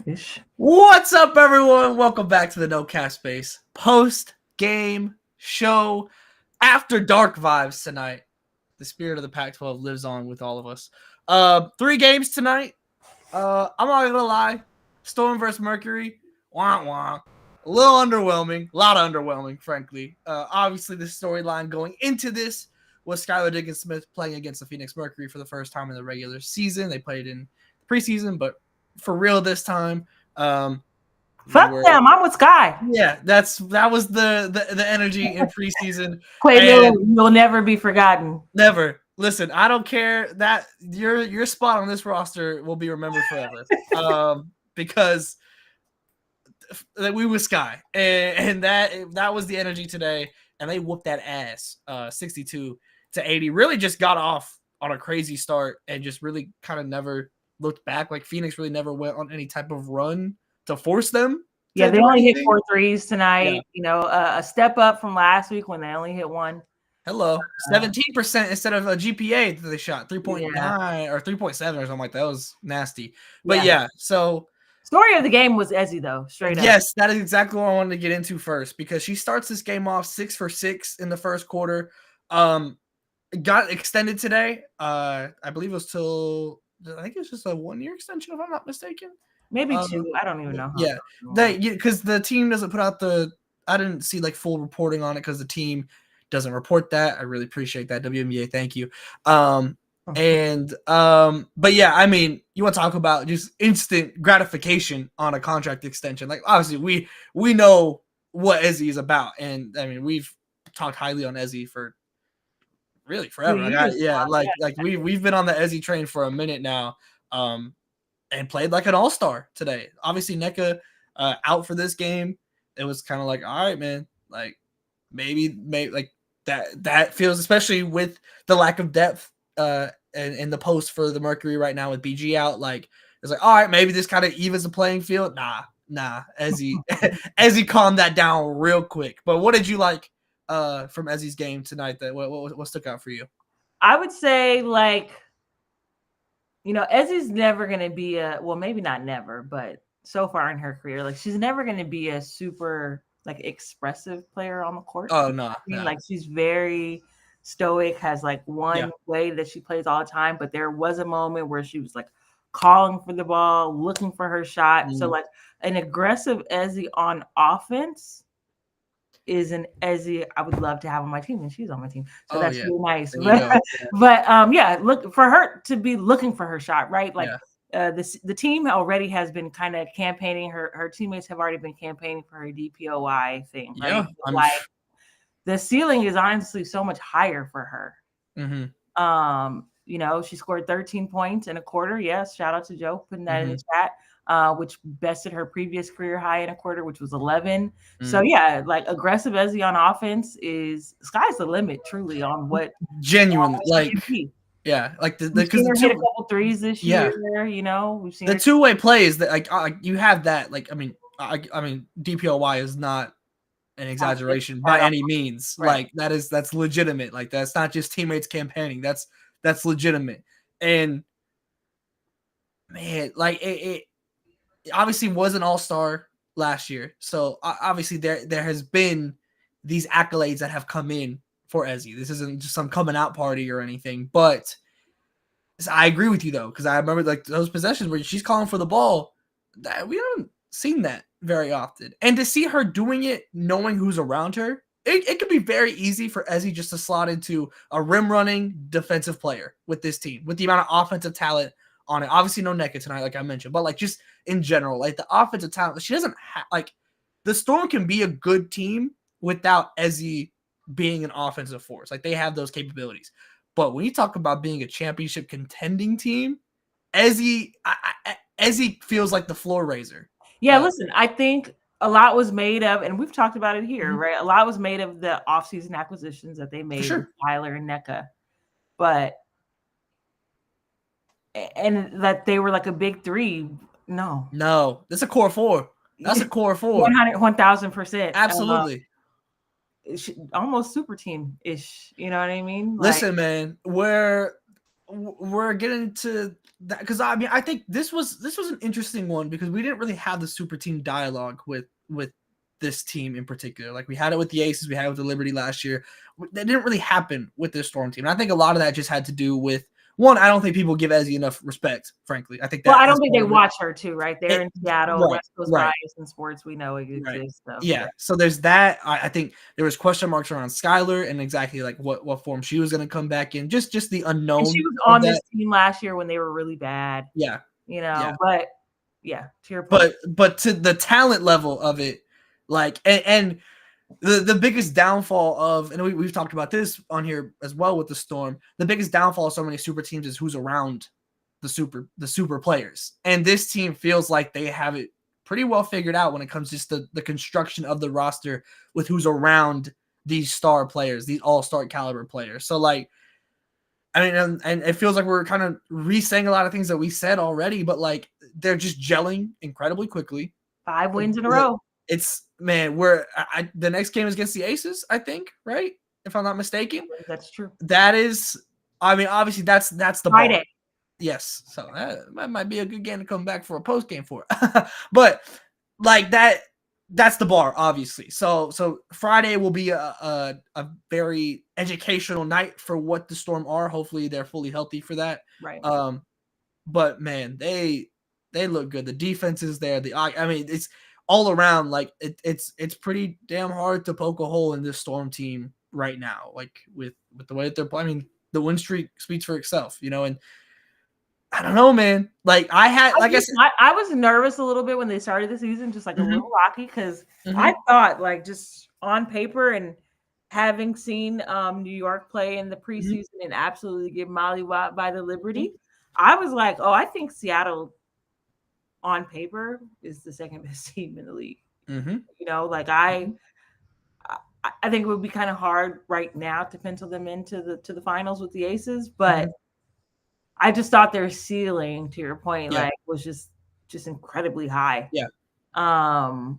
Ish. What's up, everyone? Welcome back to the No Cast Space post-game show. After dark vibes tonight. The spirit of the Pac-12 lives on with all of us. 3 games tonight. I'm not gonna lie. Storm versus Mercury. Wah wah. A little underwhelming. A lot of underwhelming, frankly. Obviously, the storyline going into this was Skylar Diggins-Smith playing against the Phoenix Mercury for the first time in the regular season. They played in preseason, but for real this time. Fuck them. I'm with Sky. Yeah, that was the energy in preseason. Quay Miller, And you'll never be forgotten. never. Listen, I don't care that your spot on this roster will be remembered forever. Because we were Sky, and that was the energy today, and they whooped that ass, 62-80. Really just got off on a crazy start and just really kind of never looked back. Like Phoenix really never went on any type of run to force them. Yeah, they only hit 4 threes tonight. Yeah. You know, a step up from last week when they only hit 1. Hello, 17% instead of a GPA that they shot 3.9 Yeah. or 3.7 or something like that. That was nasty. But yeah, so story of the game was Ezzy though, straight up. yes, that is exactly what I wanted to get into first because she starts this game off 6 for 6 in the first quarter. Got extended today. I believe it was till I think it's just a 1-year extension if I'm not mistaken. Maybe 2. I don't even know. Yeah, because the team doesn't put out I didn't see like full reporting on it because the team doesn't report that. I really appreciate that. WNBA, thank you. But yeah, I mean, you want to talk about just instant gratification on a contract extension. Like obviously we know what Ezzy is about. And I mean, we've talked highly on Ezzy for really forever. We've been on the Ezzy train for a minute now. And played like an all-star today. Obviously, NECA out for this game. It was kind of like, all right, man, like maybe like that feels, especially with the lack of depth in the post for the Mercury right now with BG out. Like it's like, all right, maybe this kind of evens the playing field. Nah. Ezzy calmed that down real quick. But what did you like from Ezzy's game tonight? That what stuck out for you? I would say like, you know, Ezzy's never going to be maybe not never, but so far in her career, like she's never going to be a super like expressive player on the court. Oh, no. Like she's very stoic, has like one way that she plays all the time. But there was a moment where she was like calling for the ball, looking for her shot. So like an aggressive Ezzy on offense is an Ezzy I would love to have on my team, and she's on my team, so that's really nice. But look for her to be looking for her shot, right? Like the team already has been kind of campaigning. Her teammates have already been campaigning for her DPOY thing, right? Like the ceiling is honestly so much higher for her. Mm-hmm. You know, she scored 13 points in a quarter. Yes, shout out to Joe putting that in the chat. Which bested her previous career high in a quarter, which was 11. So yeah, like aggressive Ezzy on offense is sky's the limit, truly, on what genuinely like. Yeah, like we've seen her hit a couple threes this year. You know, we've seen the two-way plays that like you have that. Like I mean DPOY is not an exaggeration by any means. Right. Like that's legitimate. Like that's not just teammates campaigning. That's legitimate. And man, like it obviously was an all-star last year. So obviously there has been these accolades that have come in for Ezzy. This isn't just some coming out party or anything, but I agree with you though, because I remember like those possessions where she's calling for the ball. That we haven't seen that very often. And to see her doing it, knowing who's around her, it could be very easy for Ezzy just to slot into a rim running defensive player with this team, with the amount of offensive talent on it. Obviously no NECA tonight, like I mentioned, but like just in general, like the offensive talent, she doesn't have like the Storm can be a good team without Ezzy being an offensive force. Like they have those capabilities. But when you talk about being a championship contending team, Ezzy feels like the floor raiser. Yeah, listen, I think a lot was made of, and we've talked about it here, right? A lot was made of the offseason acquisitions that they made with Tyler and NECA. But and that they were like a big 3. No, that's a core 4. That's a core 4. 1,000%. Absolutely. Almost super team ish. You know what I mean? Listen, man, we're getting to that because I mean I think this was an interesting one because we didn't really have the super team dialogue with this team in particular. Like we had it with the Aces, we had it with the Liberty last year. That didn't really happen with this Storm team. And I think a lot of that just had to do with one. I don't think people give Ezzy enough respect. Frankly, I think that. Well, I don't think they watch her too, right? They're in Seattle, right, West Coast right. bias in sports. We know it exists. So, yeah. So there's that. I think there was question marks around Skylar and exactly like what form she was going to come back in. Just the unknown. And she was on this team last year when they were really bad. Yeah. You know, but yeah, to your point. But to the talent level of it, like and the biggest downfall of, and we've talked about this on here as well with the Storm, the biggest downfall of so many super teams is who's around the super players. And this team feels like they have it pretty well figured out when it comes to just the construction of the roster with who's around these star players, these all-star caliber players. So like, I mean, and it feels like we're kind of re-saying a lot of things that we said already, but like they're just gelling incredibly quickly. 5 wins in a row. It's man, the next game is against the Aces, I think, right? If I'm not mistaken. That's true. That is, I mean, obviously that's the Friday. Bar. Yes, so that might be a good game to come back for a post game for. But like that's the bar, obviously. So Friday will be a very educational night for what the Storm are. Hopefully they're fully healthy for that. Right. But man, they look good. The defense is there. I mean, it's all around, like it's pretty damn hard to poke a hole in this Storm team right now. Like with the way that they're playing, I mean, the win streak speaks for itself, you know. And I don't know, man. Like I was nervous a little bit when they started the season, just like a little rocky, because I thought, like, just on paper and having seen New York play in the preseason and absolutely get mollywopped by the Liberty, I was like, oh, I think Seattle on paper is the second best team in the league. You know, like I think it would be kind of hard right now to pencil them into the finals with the Aces, but I just thought their ceiling, to your point, like was just incredibly high. Yeah. I'm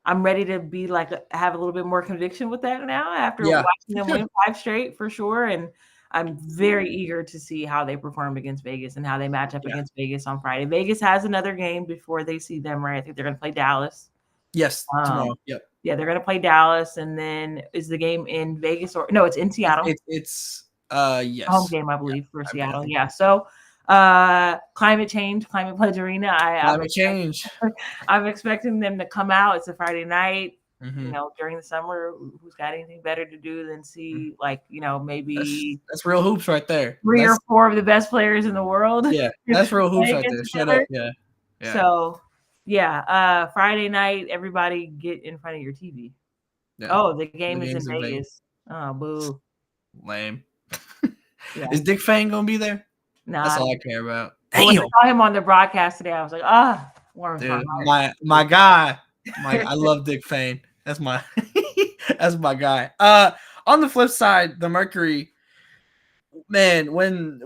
ready to be like have a little bit more conviction with that now after watching them win 5 straight for sure. And I'm very eager to see how they perform against Vegas and how they match up against Vegas on Friday. Vegas has another game before they see them, right? I think they're going to play Dallas. Yes, tomorrow. Yep. Yeah, they're going to play Dallas, and then is the game in Vegas or no? It's in Seattle. It's yes, home game, I believe, for Seattle. Yeah. So, climate change, climate pledge arena. Climate change. I'm expecting them to come out. It's a Friday night. You know, during the summer, who's got anything better to do than see, like, you know, maybe that's real hoops right there. 3 or 4 of the best players in the world. Yeah, that's real hoops right there. Shut up. Yeah. So, Friday night, everybody get in front of your TV. Yeah. Oh, the game is in Vegas. Oh, boo. Lame. Is Dick Fang gonna be there? Nah, that's all I care about. When I saw him on the broadcast today, I was like, dude, my guy. I love Dick Fang. That's my that's my guy. On the flip side, the Mercury, man, when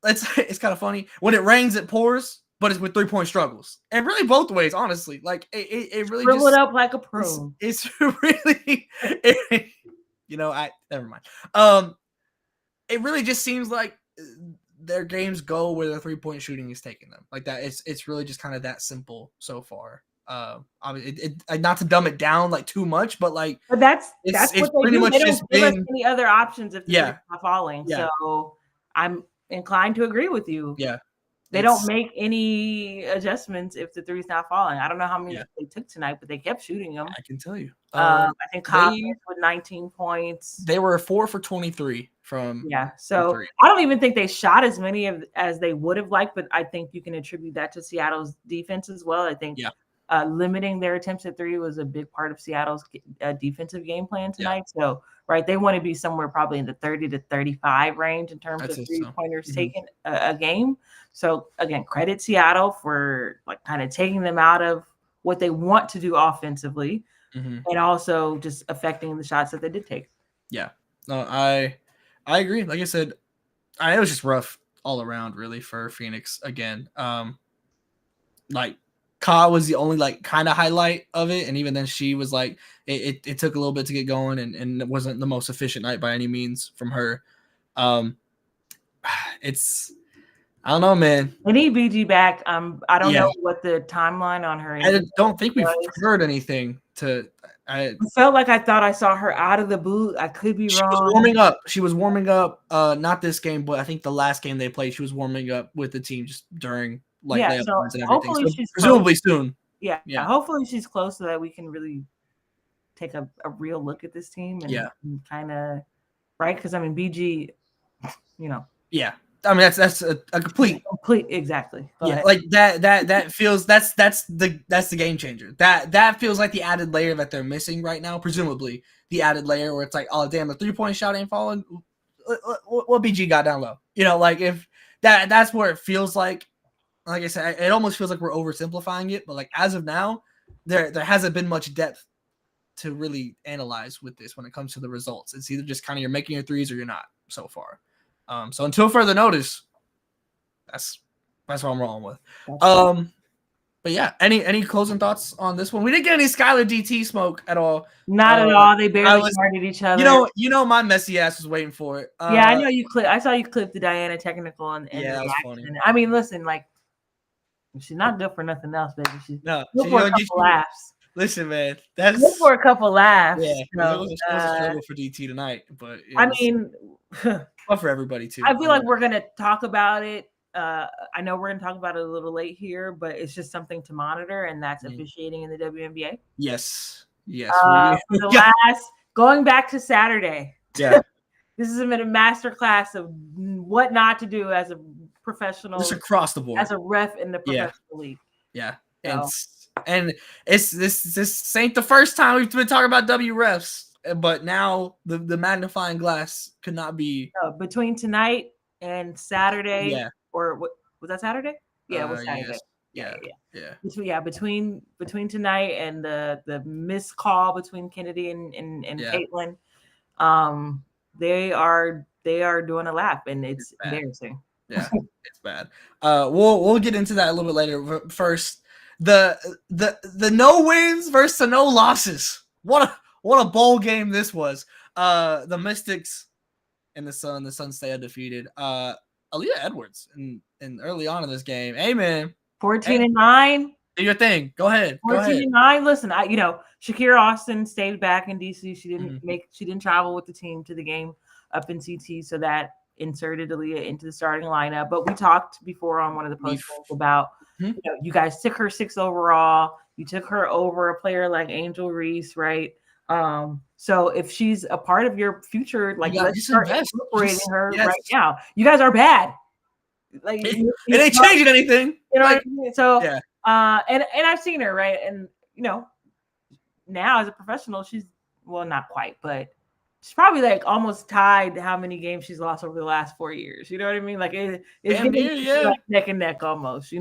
it's kind of funny. When it rains, it pours, but it's with 3-point struggles. And really both ways, honestly. Like it really shrivel it up like a prune. It's really you know, never mind. It really just seems like their games go where the 3-point shooting is taking them. Like that, it's really just kind of that simple so far. I mean, not to dumb it down like too much, but like, but that's what pretty much just give us any other options if they're not falling. Yeah. So I'm inclined to agree with you. Yeah. They don't make any adjustments if the three's not falling. I don't know how many they took tonight, but they kept shooting them. I can tell you. I think Cobb with 19 points. They were 4 for 23 from. Yeah. So I don't even think they shot as many as they would have liked, but I think you can attribute that to Seattle's defense as well. I think limiting their attempts at 3 was a big part of Seattle's defensive game plan tonight. Yeah. So, right, they want to be somewhere probably in the 30 to 35 range in terms of 3-pointers taken a game. So, again, credit Seattle for like kind of taking them out of what they want to do offensively and also just affecting the shots that they did take. Yeah. No, I agree. Like I said, it was just rough all around, really, for Phoenix again. Like, Ka was the only like kind of highlight of it, and even then she was like it took a little bit to get going, and it wasn't the most efficient night by any means from her. it's I don't know, man. I need BG back. I don't know what the timeline on her. I don't think we've heard anything. I felt like I thought I saw her out of the boot. I could be wrong. She was warming up. Not this game, but I think the last game they played, she was warming up with the team just during layup times and everything. Hopefully so presumably soon. Yeah. Hopefully she's close so that we can really take a real look at this team and kind of right because I mean BG, Yeah. I mean that's a complete exactly. Like that feels that's the game changer. That feels like the added layer that they're missing right now. Presumably the added layer where it's like, oh damn, the 3-point shot ain't falling. What BG got down low? Like if that's where it feels like I said, it almost feels like we're oversimplifying it. But like as of now, there hasn't been much depth to really analyze with this when it comes to the results. It's either just kind of you're making your threes or you're not so far. So until further notice, that's what I'm rolling with. But yeah, any closing thoughts on this one? We didn't get any Skylar DT smoke at all. Not at all. They barely started each other. You know, my messy ass was waiting for it. Yeah, I know you clip. I saw you clip the Diana technical and that was funny. I mean, listen, like she's not good for nothing else, baby. She's good for a couple laughs. Listen, man, that's good for a couple laughs. Yeah, it was a struggle for DT tonight, but I mean, well, for everybody too. I feel like we're gonna talk about it. I know we're gonna talk about it a little late here, but it's just something to monitor, and that's officiating in the WNBA. Yes. Going back to Saturday. Yeah. This has been a masterclass of what not to do as a professional. Just across the board. As a ref in the professional league. Yeah. And this ain't the first time we've been talking about W refs, but now the magnifying glass could not be between tonight and Saturday. Yeah. Or what was that Saturday? Yeah, it was Saturday. Yes. Yeah. Between tonight and the missed call between Kennedy and Caitlin, they are doing a lap and it's embarrassing. Yeah, it's bad. We'll get into that a little bit later. First, the no wins versus the no losses. What a bowl game this was. The Mystics and the Suns stay undefeated. Aaliyah Edwards in early on in this game. Hey man, 14-9. Do your thing. Go ahead. 14-9. Listen, Shakira Austin stayed back in DC. She didn't travel with the team to the game up in CT, so that inserted Aaliyah into the starting lineup. But we talked before on one of the posts about you guys took her 6th overall. You took her over a player like Angel Reese, right? So if she's a part of your future, like let's start incorporating her right now. You guys are bad. Like it ain't changing anything. You know what I mean? So and I've seen her, right? And now as a professional, she's not quite, but she's probably like almost tied how many games she's lost over the last 4 years. You know what I mean? Like it's like neck and neck almost,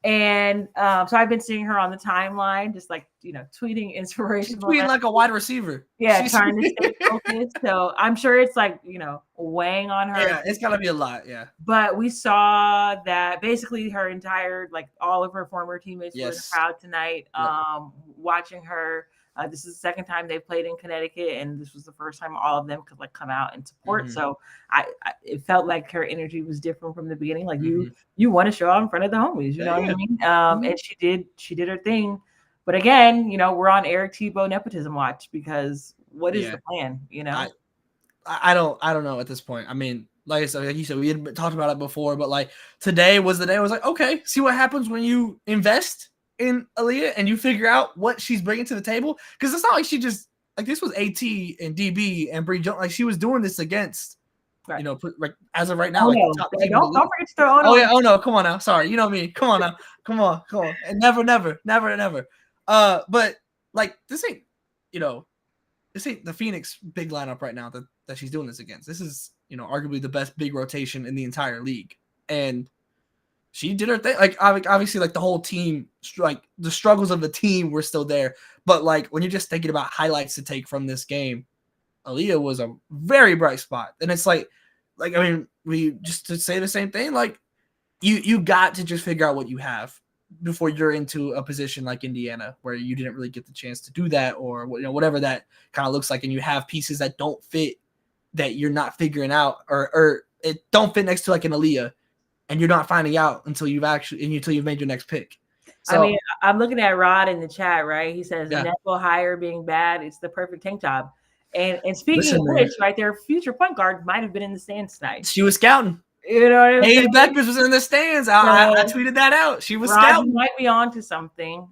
And so I've been seeing her on the timeline, just like tweeting inspirational. She's tweeting like a wide receiver. Yeah, trying to stay focused. So I'm sure it's like weighing on her. Yeah, it's gotta be a lot. Yeah. But we saw that basically her entire all of her former teammates were in the crowd tonight, watching her. This is the second time they've played in Connecticut, and this was the first time all of them could come out and support. Mm-hmm. So it felt like her energy was different from the beginning. Like you want to show out in front of the homies, you know what I mean? And she did her thing. But again, we're on Eric Tebow nepotism watch because what is the plan? I don't know at this point. I mean, like you said, we had talked about it before, but today was the day I was like, okay, see what happens when you invest in Aaliyah and you figure out what she's bringing to the table, because it's not like she just this was AT and DB and Bree Jones, she was doing this against as of right now. Don't forget to throw come on now, sorry, you know me, come on, and never. But this ain't this ain't the Phoenix big lineup right now that she's doing this against. This is arguably the best big rotation in the entire league, and she did her thing. Obviously, the whole team, the struggles of the team were still there. But when you're just thinking about highlights to take from this game, Aaliyah was a very bright spot. And it's we just to say the same thing. You got to just figure out what you have before you're into a position like Indiana, where you didn't really get the chance to do that, or whatever that kind of looks like, and you have pieces that don't fit, that you're not figuring out, or it don't fit next to like an Aaliyah, and you're not finding out until you've made your next pick. So, I mean, I'm looking at Rod in the chat, right? He says, yeah. Nepo hire being bad, it's the perfect tank job. And speaking Listen, of which, right, their future point guard might have been in the stands tonight. She was scouting. You know what I'm saying? Beckers was in the stands. I tweeted that out. She was Rod, scouting. you might be on to something.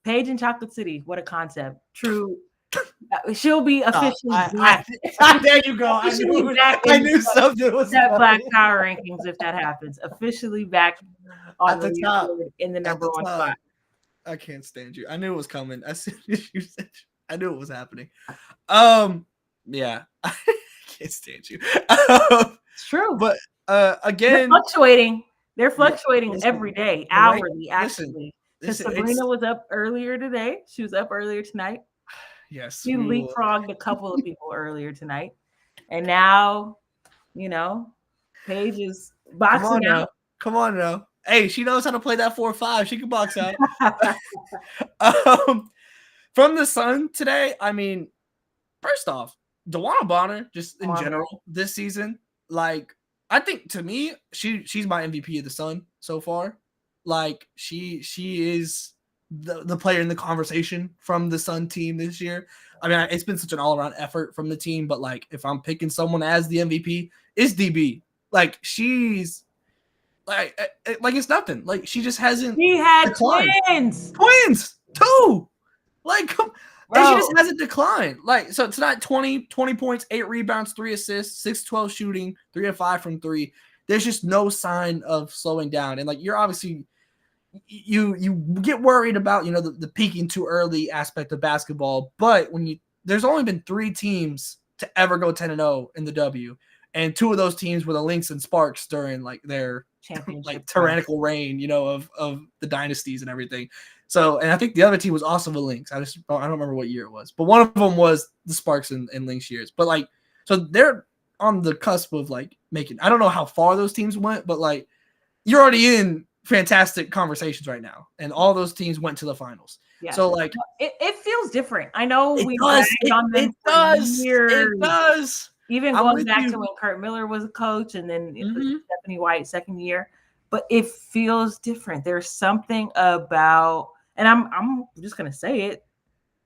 Paige in Chocolate City, what a concept. True. She'll be officially black. There you go. I knew something was that Black Power rankings if that happens. Officially back on the top in the number one spot. I can't stand you. I knew it was coming. As soon as you said, I knew it was happening. Yeah, I can't stand you. It's true, but again, they're fluctuating every day, hourly, actually. Because Sabrina was up earlier today. She was up earlier tonight. Yes, she leapfrogged a couple of people earlier tonight, and now, Paige is boxing out. Come on now. Hey, she knows how to play that 4-5. She can box out. From the Sun today, I mean, first off, DeWanna Bonner, just in general, this season, like, I think to me, she's my MVP of the Sun so far. Like, she is the player in the conversation from the Sun team this year. I mean, it's been such an all-around effort from the team, but like, if I'm picking someone as the MVP, it's DB. Like, she's like it's nothing. Like, she just hasn't. She had declined. twins too. Like, and she just hasn't declined. Like, so tonight, 20 points, 8 rebounds, 3 assists, 6-12 shooting, 3 of 5 from 3. There's just no sign of slowing down. And like, you're obviously, you get worried about, the peaking too early aspect of basketball. But there's only been 3 teams to ever go 10-0 in the W. And 2 of those teams were the Lynx and Sparks during like their championship, tyrannical reign, of the dynasties and everything. So, and I think the other team was also the Lynx. I don't remember what year it was, but one of them was the Sparks and Lynx years. But like, so they're on the cusp of like making. I don't know how far those teams went, but like, you're already in fantastic conversations right now, and all those teams went to the finals. Yeah. So like, it feels different. I know we bagged on them for years. It does. Even going back to when Kurt Miller was a coach, and then Stephanie White second year, but it feels different. There's something about, and I'm just gonna say it.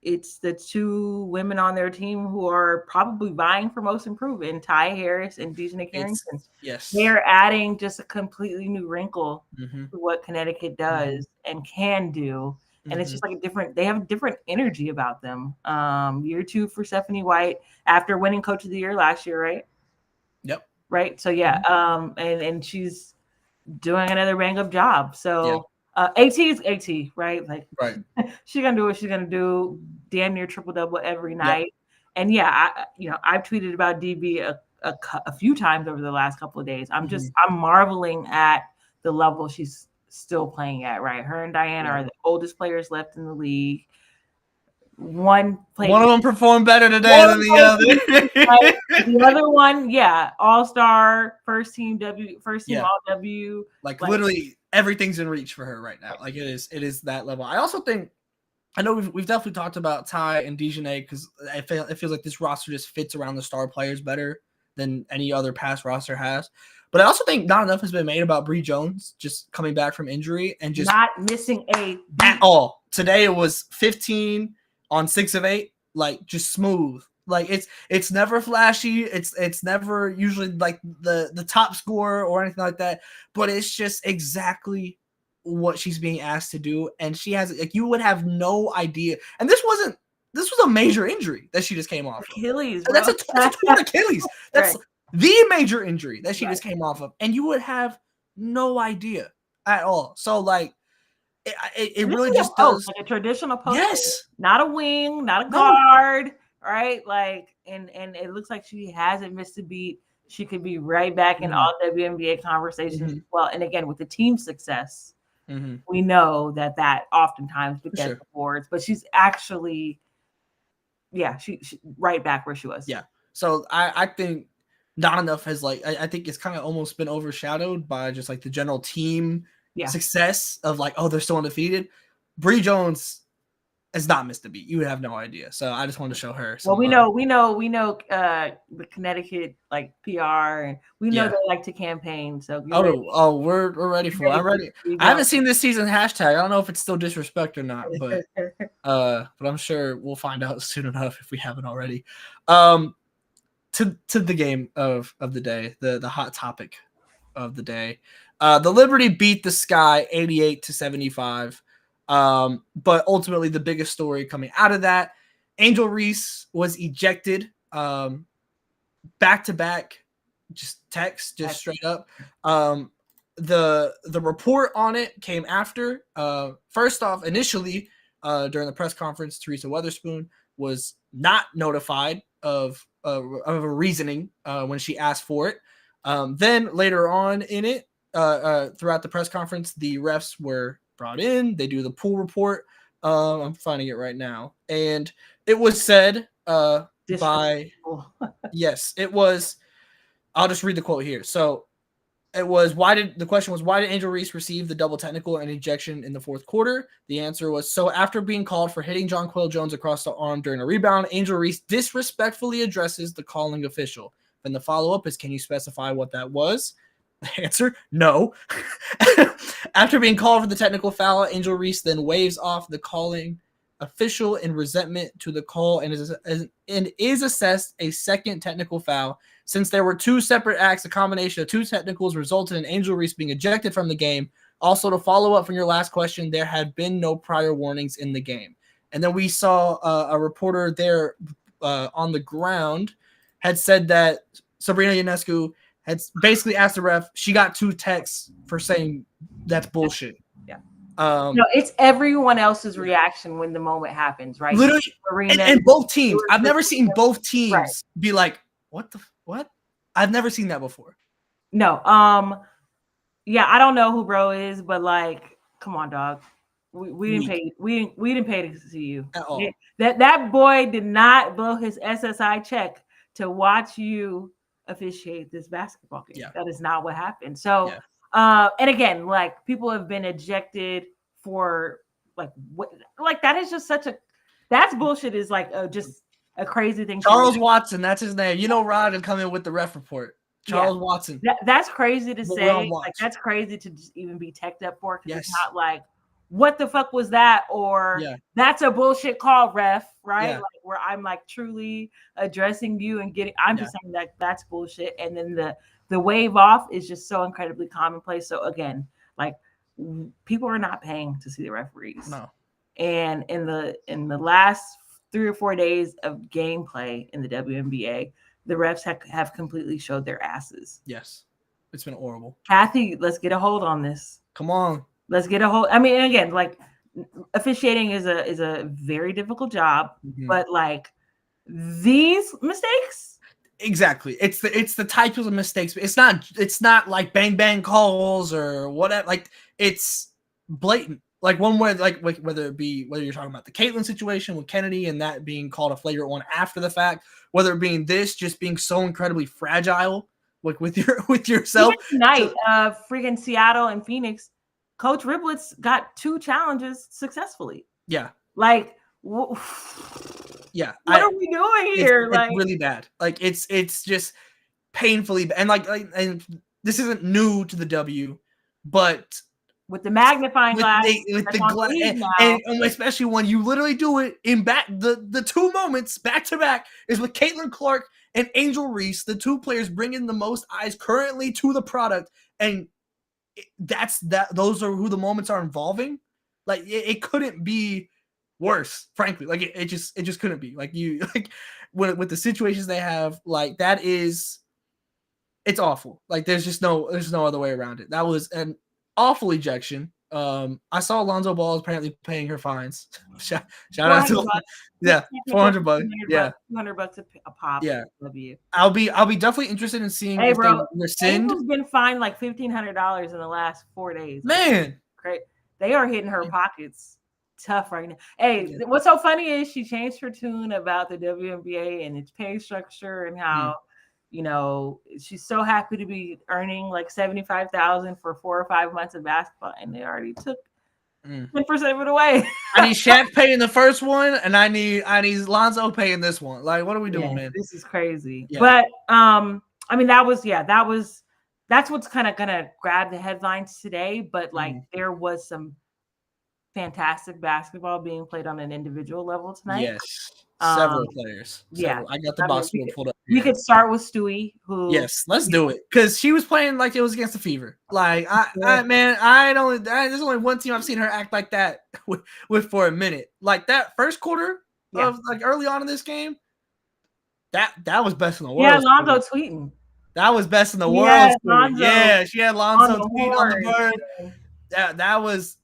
It's the 2 women on their team who are probably vying for most improved, in Ty Harris and Dejanay Carrington. Yes, they're adding just a completely new wrinkle to what Connecticut does and can do. And it's just like they have a different energy about them. Year 2 for Stephanie White after winning Coach of the Year last year, right? Yep. Right. So yeah. And she's doing another bang up job. So AT is AT, right? Like, right. She's gonna do what she's gonna do. Damn near triple double every night. Yep. And I've tweeted about DB a few times over the last couple of days. I'm marveling at the level she's still playing at, right? Her and Diana are the oldest players left in the league. One of them performed better today than the other. The other one, all-star, first team all W. Like literally everything's in reach for her right now. Like, it is that level. I also think, I know we've definitely talked about Ty and Dejanay because it feels like this roster just fits around the star players better than any other past roster has. But I also think not enough has been made about Bree Jones just coming back from injury and just not missing a beat at all. Today it was 15 on 6 of 8, like just smooth. Like, it's never flashy. It's never usually like the top scorer or anything like that. But it's just exactly what she's being asked to do, and she has, like, you would have no idea. And this was a major injury that she just came off. Achilles. Bro. That's a torn Achilles. That's the major injury that she just came off of, and you would have no idea at all. So like, it really just does like a traditional post. Yes, not a wing, not a guard, right? Like, and it looks like she hasn't missed a beat. She could be right back in all WNBA conversations as well. And again, with the team success, we know that oftentimes gets the boards, but she's actually, she right back where she was. Yeah. So I think not enough has, like, I think it's kind of almost been overshadowed by just like the general team success of like, oh, they're still undefeated. Bree Jones has not missed a beat. You would have no idea. So I just wanted to show her. Well, we know the Connecticut like PR, and we know they like to campaign. So we're ready for it. I'm ready. I haven't seen this season hashtag. I don't know if it's still disrespect or not, but I'm sure we'll find out soon enough if we haven't already. To the game of the day, the hot topic of the day. The Liberty beat the Sky 88-75. But ultimately the biggest story coming out of that, Angel Reese was ejected back-to-back, just straight up. The report on it came after. First off, initially during the press conference, Teresa Weatherspoon was not notified of a reasoning when she asked for it. Then later on in it, throughout the press conference, the refs were brought in. They do the pool report. I'm finding it right now, and it was said by yes, it was. I'll just read the quote here. So it was the question was why did Angel Reese receive the double technical and ejection in the fourth quarter? The answer was, so after being called for hitting Jonquel Jones across the arm during a rebound, Angel Reese disrespectfully addresses the calling official. Then the follow-up is, can you specify what that was? The answer, no. After being called for the technical foul, Angel Reese then waves off the calling official in resentment to the call and is assessed a second technical foul. Since there were two separate acts, a combination of two technicals resulted in Angel Reese being ejected from the game. Also, to follow up from your last question, there had been no prior warnings in the game. And then we saw a reporter there on the ground had said that Sabrina Ionescu had basically asked the ref. She got 2 texts for saying that's bullshit. Yeah. It's everyone else's reaction when the moment happens, right? Literally, and both teams. I've never seen both teams be like, what? I've never seen that before. No. Yeah, I don't know who bro is, but like, come on, dog. We didn't pay. We didn't pay to see you at all. That boy did not blow his SSI check to watch you officiate this basketball game. Yeah. That is not what happened. So, and again, like people have been ejected for like that is just that's bullshit. Is like just a crazy thing. Charles Watson, that's his name. You know, Rod will come in with the ref report. Charles Watson. That's crazy to say. Like that's crazy to just even be teched up for. Because it's not like, what the fuck was that? Or that's a bullshit call, ref. Right? Like where I'm like truly addressing you and I'm just saying that that's bullshit. And then the wave off is just so incredibly commonplace. So again, like people are not paying to see the referees. No. And in the last 3 or 4 days of gameplay in the WNBA, the refs have completely showed their asses. Yes. It's been horrible. Kathy, let's get a hold on this. Come on. Let's get a hold. I mean, again, like officiating is a very difficult job, but like these mistakes. Exactly. It's the types of mistakes. It's not like bang bang calls or whatever. Like it's blatant. Like one way, like whether you're talking about the Caitlyn situation with Kennedy and that being called a flagrant one after the fact, whether it being this just being so incredibly fragile, like with yourself. Even tonight, freaking Seattle and Phoenix, Coach Riblets got 2 challenges successfully. Yeah. Like, yeah. What are we doing here? It's really bad. Like it's just painfully bad. And and this isn't new to the W, but with the magnifying glass, with the glass, and especially when you literally do it in the 2 moments back to back is with Caitlin Clark and Angel Reese, the 2 players bringing the most eyes currently to the product, and those are who the moments are involving. Like it couldn't be worse, frankly. Like it just couldn't be. Like you like with the situations they have, like that is, it's awful. Like there's no other way around it. That was an awful ejection. I saw Alonzo Ball apparently paying her fines. Shout out to $400. Yeah, $200 a pop. Yeah, W. I'll be definitely interested in seeing if they rescind. Angel's been fined like $1,500 in the last 4 days. Man, great. They are hitting her pockets tough right now. Hey, what's so funny is she changed her tune about the WNBA and its pay structure and how. You know, she's so happy to be earning like $75,000 for 4 or 5 months of basketball, and they already took 10% of it away. I need Shaq paying the first one, and I need Lonzo paying this one. Like, what are we doing, man? This is crazy. Yeah. But I mean, that's what's kind of gonna grab the headlines today. But like, there was some fantastic basketball being played on an individual level tonight. Yes, several players. Yeah, I got the box score pulled up. We could start with Stewie, who let's do it, because she was playing like it was against the Fever. Like there's only one team I've seen her act like that with for a minute. Like that first quarter of like early on in this game, that was best in the world. Yeah, Lonzo tweeting. That was best in the world. Yeah, she had Lonzo tweeting on the bird.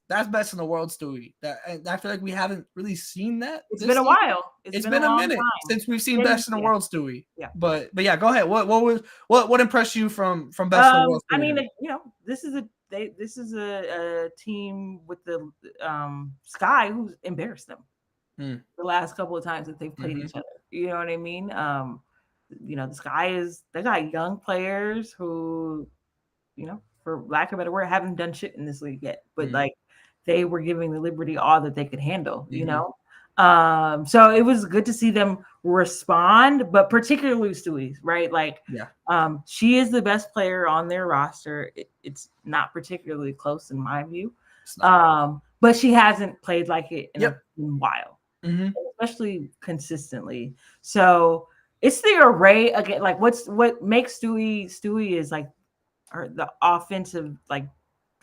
That's best in the world, Stewie. I feel like we haven't really seen that. It's been a while. It's been a minute since we've seen best in the world, Stewie. Yeah. But yeah, go ahead. What impressed you from best in the world? Stewie? I mean, this is a team with the Sky who's embarrassed them the last couple of times that they've played each other. You know what I mean? The Sky they got young players who, for lack of a better word, haven't done shit in this league yet. But like, they were giving the Liberty all that they could handle, so it was good to see them respond, but particularly Stewie, right? Like, she is the best player on their roster. It's not particularly close in my view, but she hasn't played like it in a while, especially consistently. So it's the array again. Like, what makes Stewie is like the offensive like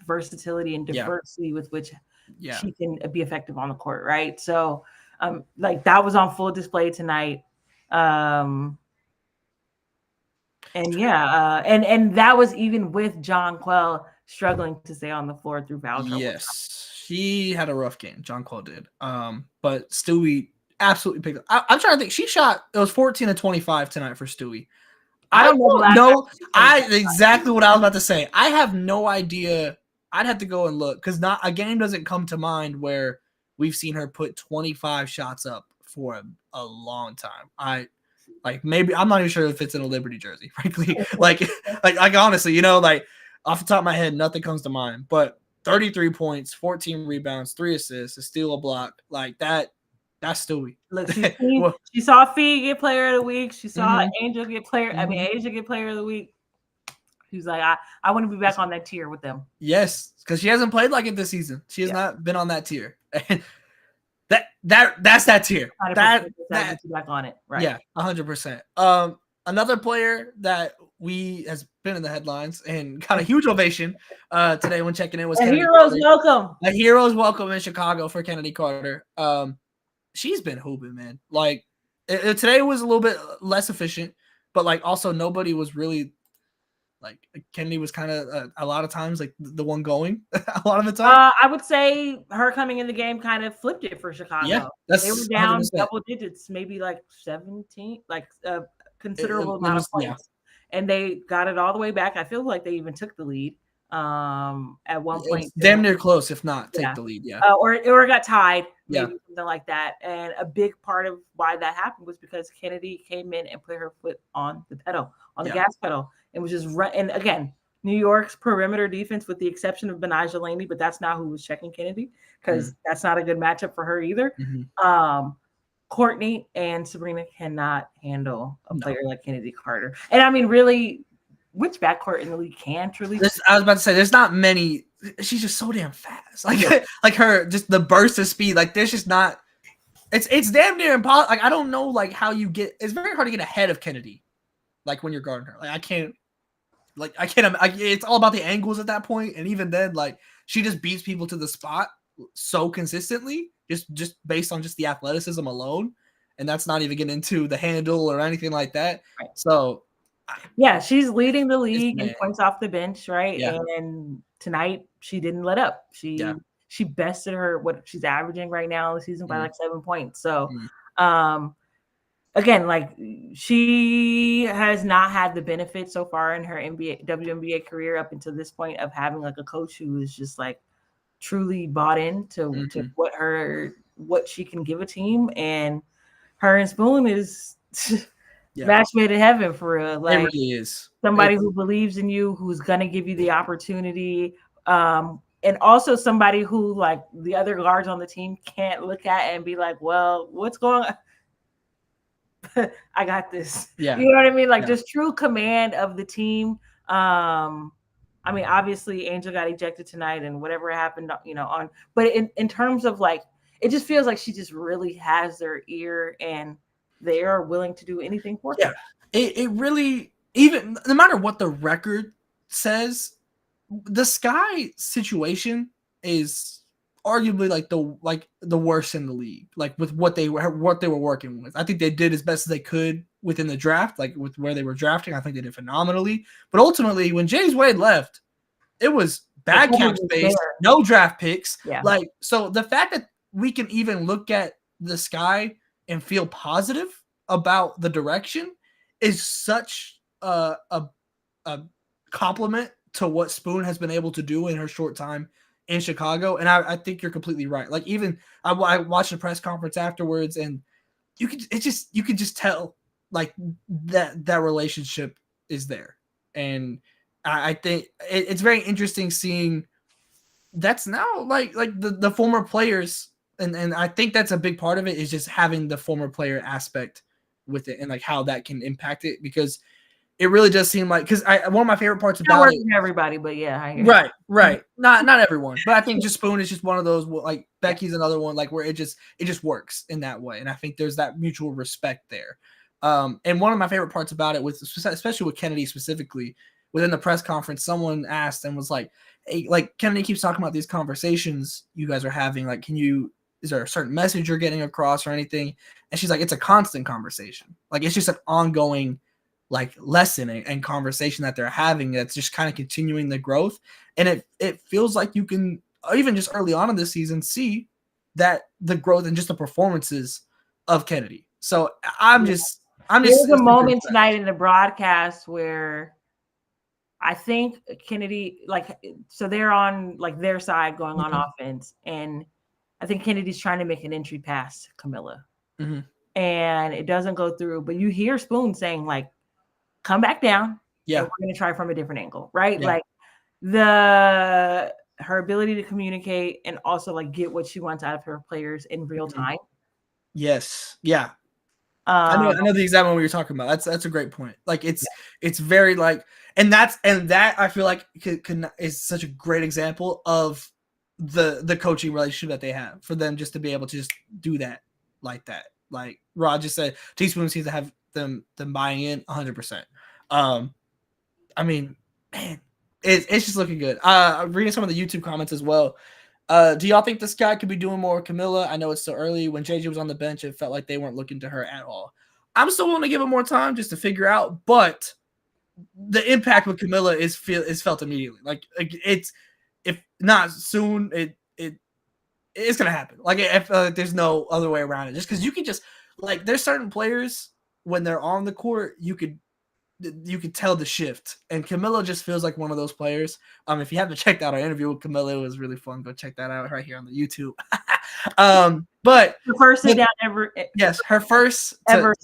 versatility and diversity with which she can be effective on the court, right? So like, that was on full display tonight. And that was even with John Quell struggling to stay on the floor through foul trouble. Yes, he had a rough game. John Quell did. But Stewie absolutely picked up. I'm trying to think. She shot, it was 14 of 25 tonight for Stewie. I don't know. Exactly what I was about to say. I have no idea. I'd have to go and look, because a game doesn't come to mind where we've seen her put 25 shots up for a long time. Maybe I'm not even sure if it's in a Liberty jersey, frankly. like honestly, like off the top of my head, nothing comes to mind. But 33 points, 14 rebounds, 3 assists, a steal, a block, like that. That's Stewie. Look, she saw Fee get player of the week. She saw Angel get Asia get player of the week. She's like, I want to be back on that tier with them. Yes, because she hasn't played like it this season. She has not been on that tier. And that's that tier. That back on it, right? Yeah, 100%. Another player that has been in the headlines and got a huge ovation today when checking in was Kennedy hero's Carter. Welcome. A hero's welcome in Chicago for Kennedy Carter. She's been hooping, man. Like, today was a little bit less efficient, but like also nobody was really like, Kennedy was kind of a lot of times like the one going a lot of the time. I would say her coming in the game kind of flipped it for Chicago. Yeah, they were down 100%. Double digits, maybe like 17, like a considerable amount of points, and they got it all the way back. I feel like they even took the lead at one point. Damn near close, if not take the lead. Yeah, or got tied. Maybe something like that. And a big part of why that happened was because Kennedy came in and put her foot on the pedal, on the gas pedal, and was just run. And again, New York's perimeter defense, with the exception of Benaja Laney, but that's not who was checking Kennedy, because that's not a good matchup for her either. Courtney and Sabrina cannot handle a player like Kennedy Carter. And I mean, really, which backcourt in the league can truly? I was about to say, there's not many. She's just so damn fast. Like her, just the burst of speed. Like, there's just not. It's damn near impossible. Like, I don't know, like, how you get. It's very hard to get ahead of Kennedy. Like, when you're guarding her, like, I can't. It's all about the angles at that point, and even then, like, she just beats people to the spot so consistently, just based on just the athleticism alone, and that's not even getting into the handle or anything like that. Right. So. Yeah, she's leading the league in points off the bench, right? Yeah. And tonight she didn't let up. She bested what she's averaging right now in the season by like 7 points. So again, like, she has not had the benefit so far in her WNBA career up until this point of having like a coach who is just like truly bought into to what she can give a team, and her and Spoon is match made in heaven for real. Like, it really is. Somebody who believes in you, who's gonna give you the opportunity. and also somebody who like the other guards on the team can't look at and be like, well, what's going on? I got this. Yeah. You know what I mean? Like just true command of the team. I mean, obviously Angel got ejected tonight and whatever happened, on, but in terms of like, it just feels like she just really has their ear and they are willing to do anything for her. It really, even no matter what the record says, the Sky situation is arguably like the worst in the league. Like with what they were working with. I think they did as best as they could within the draft, like with where they were drafting. I think they did phenomenally. But ultimately, when James Wade left, it was bad cap space, no draft picks. Yeah. Like, so the fact that we can even look at the Sky and feel positive about the direction is such a compliment to what Spoon has been able to do in her short time in Chicago. And I think you're completely right. Like, even I watched the press conference afterwards, and you could just tell like that relationship is there. And I think it's very interesting seeing that's now like the former players, and I think that's a big part of it is just having the former player aspect with it and like how that can impact it, because it really does seem like, because one of my favorite parts about it, everybody, but yeah, right, not everyone, but I think just Spoon is just one of those, like Becky's another one, like where it just works in that way, and I think there's that mutual respect there. And one of my favorite parts about it was, especially with Kennedy specifically, within the press conference, someone asked and was like, hey, like Kennedy keeps talking about these conversations you guys are having, like, is there a certain message you're getting across or anything? And she's like, it's a constant conversation. Like, it's just an ongoing like lesson and conversation that they're having that's just kind of continuing the growth. And it feels like you can, even just early on in this season, see that the growth and just the performances of Kennedy. So there's a moment tonight in the broadcast where I think Kennedy, like, so they're on like their side going on offense, and I think Kennedy's trying to make an entry pass Camilla, and it doesn't go through. But you hear Spoon saying like, "Come back down. Yeah, we're going to try from a different angle." Right? Yeah. Like her ability to communicate and also like get what she wants out of her players in real time. Yes. Yeah. I know the exact one we were talking about. That's a great point. Like it's very like, and that I feel like is such a great example of the coaching relationship that they have, for them just to be able to just do that like that. Like Rod just said, Teaspoon seems to have them buying in 100%. I mean, man, it's just looking good. I'm reading some of the YouTube comments as well. Do y'all think this guy could be doing more with Camilla? I know it's still early. When JJ was on the bench, it felt like they weren't looking to her at all. I'm still willing to give it more time just to figure out, but the impact with Camilla is felt immediately. Like it's, if not soon, it's gonna happen. Like there's no other way around it. Just because you can just like, there's certain players when they're on the court, you could tell the shift, and Camilla just feels like one of those players. If you haven't checked out our interview with Camilla, it was really fun. Go check that out right here on the YouTube. But the first sit down ever. Yes, her first ever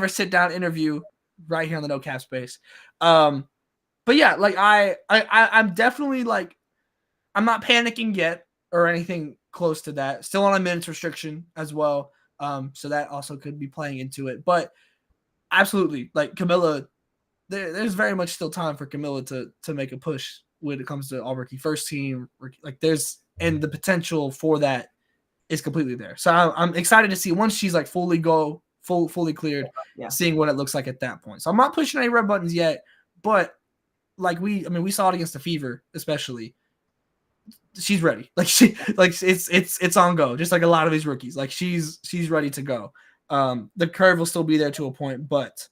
sit down interview right here on the No Cap Space. But yeah, like I'm definitely like, I'm not panicking yet or anything close to that. Still on a minutes restriction as well. So that also could be playing into it, but absolutely, like Camilla, there's very much still time for Camilla to make a push when it comes to all rookie first team. Like and the potential for that is completely there. So I'm excited to see once she's like fully cleared, seeing what it looks like at that point. So I'm not pushing any red buttons yet, but like we saw it against the Fever, especially. She's ready. Like it's on go. Just like a lot of these rookies, like she's ready to go. The curve will still be there to a point, but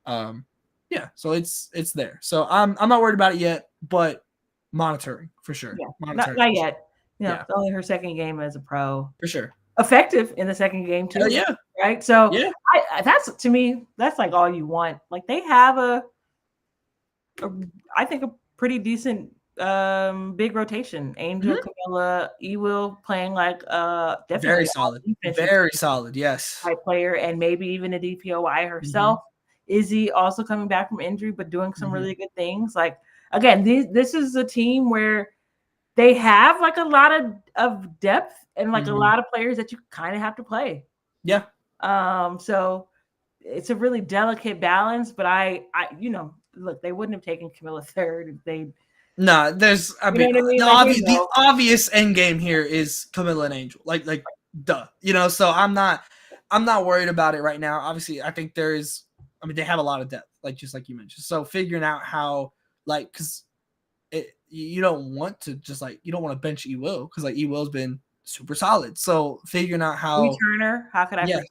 yeah, so it's there. So I'm not worried about it yet, but monitoring for sure. Yeah, not yet. It's only her second game as a pro. For sure. Effective in the second game too. Yeah. Right. So that's, to me, that's like all you want. Like they have I think a pretty decent big rotation. Angel, Camilla, Ewell playing like definitely very solid, yes, high player, and maybe even a DPOY herself. Izzy also coming back from injury but doing some really good things. Like, again, this is a team where they have like a lot of depth and like a lot of players that you kind of have to play. Yeah. So it's a really delicate balance, but I look, they wouldn't have taken Camilla third if they. No, there's. I mean, What I mean? the obvious end game here is Camilla and Angel. Like, duh. So I'm not worried about it right now. Obviously, I think there is. I mean, they have a lot of depth, like just like you mentioned. So figuring out how, like, because you don't want to just like you don't want to bench E Will because like E Will's been super solid. So figuring out how Turner, how could I forget?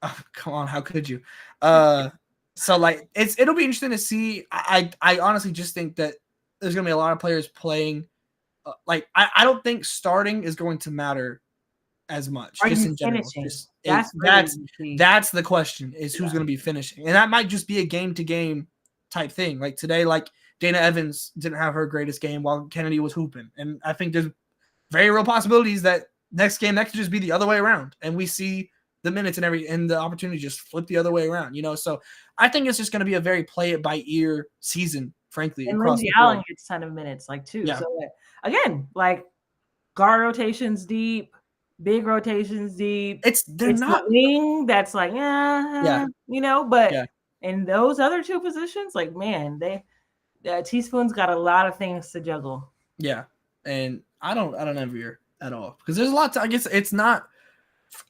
Oh, come on, how could you? So like it'll be interesting to see. I honestly just think that there's gonna be a lot of players playing. Like I don't think starting is going to matter as much. Are just you in general. finishing? Just, That's the question is who's going to be finishing, and that might just be a game to game type thing. Like today, like Dana Evans didn't have her greatest game while Kennedy was hooping, and I think there's very real possibilities that next game that could just be the other way around, and we see the minutes and the opportunity just flip the other way around. So I think it's just going to be a very play it by ear season, frankly. And Lindsay Allen gets a ton of minutes, like too. Yeah. So again, like guard rotations deep, big rotations deep. They're not the wing that's like, but in those other two positions, like man, Teaspoon's got a lot of things to juggle. Yeah, and I don't envy her at all because there's a lot. I guess it's not,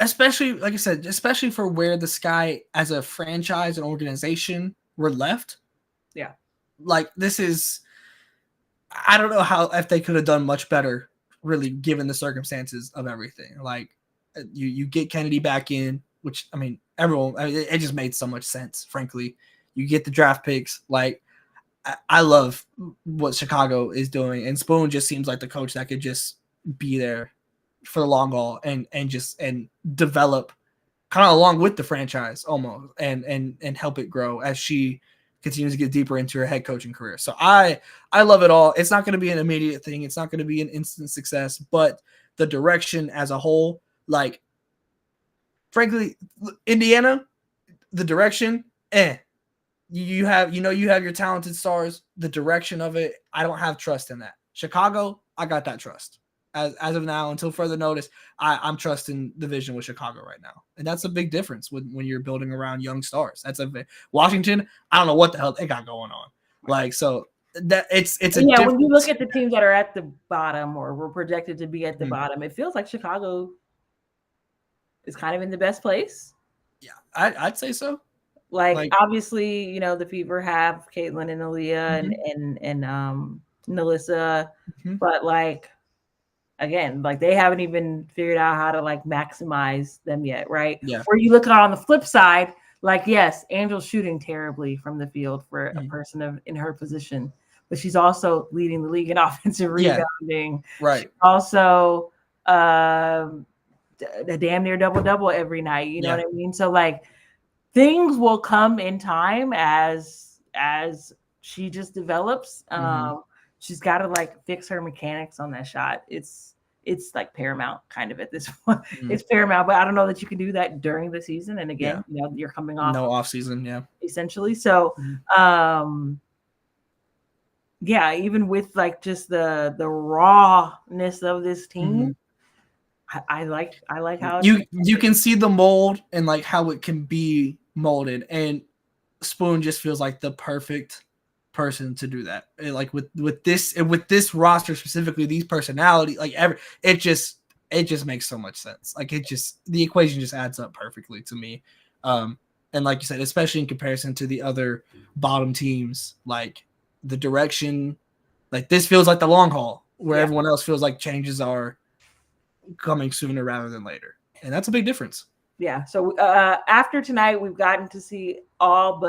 especially like I said, especially for where the Sky as a franchise and organization were left. Yeah, like this is, I don't know how if they could have done much better, really, given the circumstances of everything. Like you get Kennedy back in, which I mean, it just made so much sense. Frankly, you get the draft picks, like. I love what Chicago is doing, and Spoon just seems like the coach that could just be there for the long haul and develop kind of along with the franchise almost and help it grow as she continues to get deeper into her head coaching career. So I love it all. It's not going to be an immediate thing. It's not going to be an instant success, but the direction as a whole, like frankly, Indiana, the direction, You have your talented stars. The direction of it, I don't have trust in that. Chicago, I got that trust. As of now, until further notice, I'm trusting the vision with Chicago right now, and that's a big difference when you're building around young stars. Washington. I don't know what the hell they got going on. Like so that it's a difference. When you look at the teams that are at the bottom or were projected to be at the bottom, it feels like Chicago is kind of in the best place. Yeah, I'd say so. Like obviously, the Fever have Caitlin and Aaliyah and Nalissa, but like again, like they haven't even figured out how to like maximize them yet, right? Yeah. Where you look at on the flip side, like yes, Angel's shooting terribly from the field for a person in her position, but she's also leading the league in offensive rebounding. Right. She's also a damn near double every night. You know what I mean? So like. Things will come in time as she just develops. She's got to like fix her mechanics on that shot. It's like paramount kind of at this point. It's paramount, but I don't know that you can do that during the season. And again, you're coming off off season, essentially. So, even with like just the rawness of this team. I like how you can see the mold and like how it can be molded, and Spoon just feels like the perfect person to do that. And like with this roster specifically, these personality, like it just makes so much sense. Like the equation just adds up perfectly to me. And like you said, especially in comparison to the other bottom teams, like the direction, like this feels like the long haul, where everyone else feels like changes are coming sooner rather than later, and that's a big difference. Yeah. So after tonight, we've gotten to see all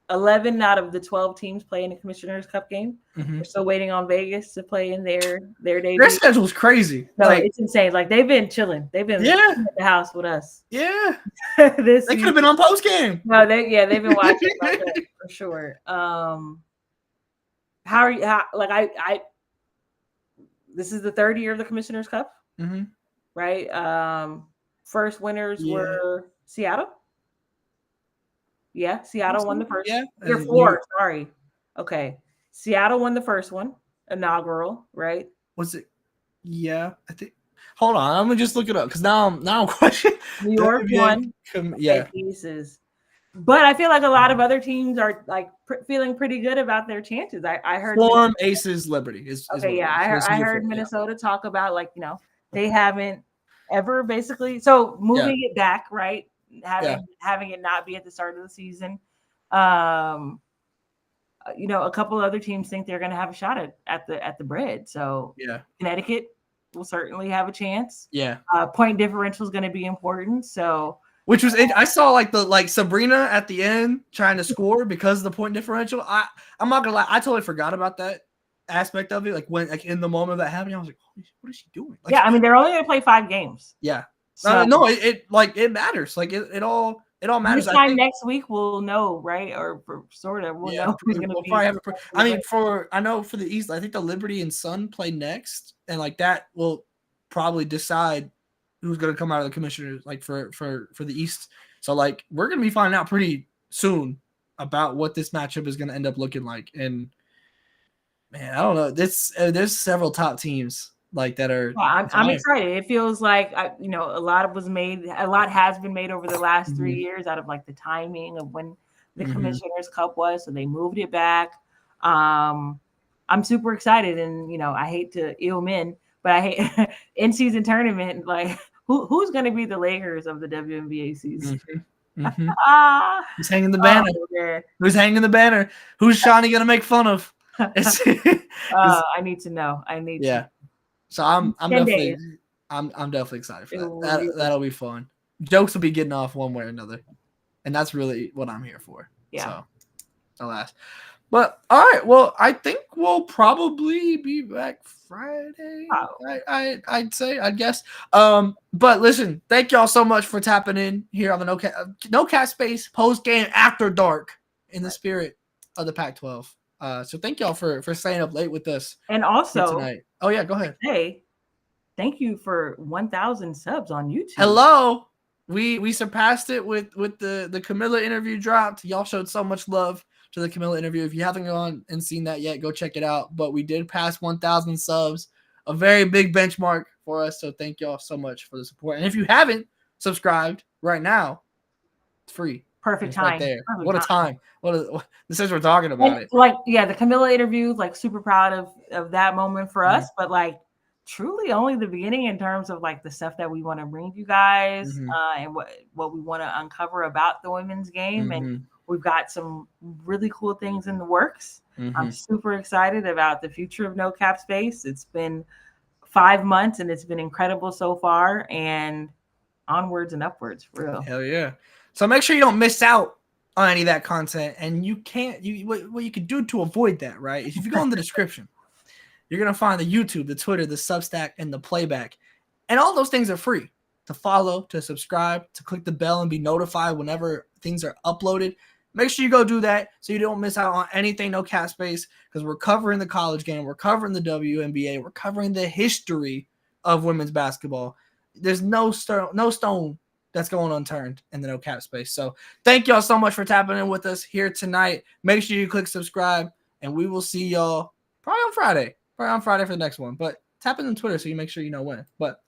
11 out of the 12 teams play in the Commissioner's Cup game. We're still waiting on Vegas to play in their debut. Their schedule's crazy. No, it's insane. Like they've been chilling. They've been at the house with us. Yeah. They could have been on post game. No, they've been watching for sure. How are you? This is the third year of the Commissioner's Cup, right? First winners were Seattle. Yeah, Seattle won the first. Yeah, Year 4. Sorry. Okay, Seattle won the first one. inaugural, right? Was it? Yeah, I think. Hold on, I'm gonna just look it up because now I'm questioning. New York won. Yeah. Okay, Aces. But I feel like a lot of other teams are like feeling pretty good about their chances. I heard Storm, Aces, Liberty is okay, what yeah, it is. I heard Minnesota talk about like they haven't ever basically so moving it back, right? Having it not be at the start of the season. A couple other teams think they're going to have a shot at the bread. So Connecticut will certainly have a chance. Yeah. Point differential is going to be important. So which was I saw like Breanna at the end trying to score because of the point differential. I'm not gonna lie, I totally forgot about that aspect of it. Like when in the moment of that happening, I was like, what is she doing? Like, yeah, I mean they're only going to play 5 games. Yeah. So, no, it matters. Like it all matters. This time next week we'll know, right? Or sort of we'll know who's going to be. Probably I know for the East, I think the Liberty and Sun play next, and like that will probably decide who's going to come out of the commissioners, like for the East. So like we're going to be finding out pretty soon about what this matchup is going to end up looking like. And man, I don't know. There's several top teams like that are. Yeah, I'm excited. It feels like a lot has been made over the last 3 years out of like the timing of when the Commissioners Cup was, so they moved it back. I'm super excited, and I hate to ill men, but I hate in season tournament. Like who's going to be the Lakers of the WNBA season? Who's hanging the banner? Who's hanging the banner? Who's Shawnee going to make fun of? I need to know. To. So I'm definitely excited for that. That'll be fun. Jokes will be getting off one way or another, and that's really what I'm here for. Yeah. So, alas. But all right, well, I think we'll probably be back Friday. I'd say, I guess. But listen, thank y'all so much for tapping in here on the No Cap Space post game after dark in the spirit of the Pac-12. So thank y'all for staying up late with us. And also tonight. Oh yeah, go ahead. Hey, thank you for 1,000 subs on YouTube. Hello. We surpassed it with the Camilla interview dropped. Y'all showed so much love to the Camilla interview. If you haven't gone and seen that yet, go check it out. But we did pass 1,000 subs, a very big benchmark for us. So thank y'all so much for the support. And if you haven't subscribed right now, it's free. Perfect time. Right there. What a time. This is we're talking about it. Like, yeah, the Camilla interview, like super proud of that moment for us, but like truly only the beginning in terms of like the stuff that we want to bring you guys and what we want to uncover about the women's game. And we've got some really cool things in the works. I'm super excited about the future of No Cap Space. It's been 5 months and it's been incredible so far, and onwards and upwards, for real. Hell yeah. So make sure you don't miss out on any of that content. And what you can do to avoid that, right, is if you go in the description, you're going to find the YouTube, the Twitter, the Substack, and the Playback. And all those things are free to follow, to subscribe, to click the bell and be notified whenever things are uploaded. Make sure you go do that so you don't miss out on anything No Cap Space, because we're covering the college game. We're covering the WNBA. We're covering the history of women's basketball. There's no stone that's going unturned in the No Cap Space. So thank y'all so much for tapping in with us here tonight. Make sure you click subscribe, and we will see y'all probably on Friday for the next one. But tap in on Twitter so you make sure you know when. But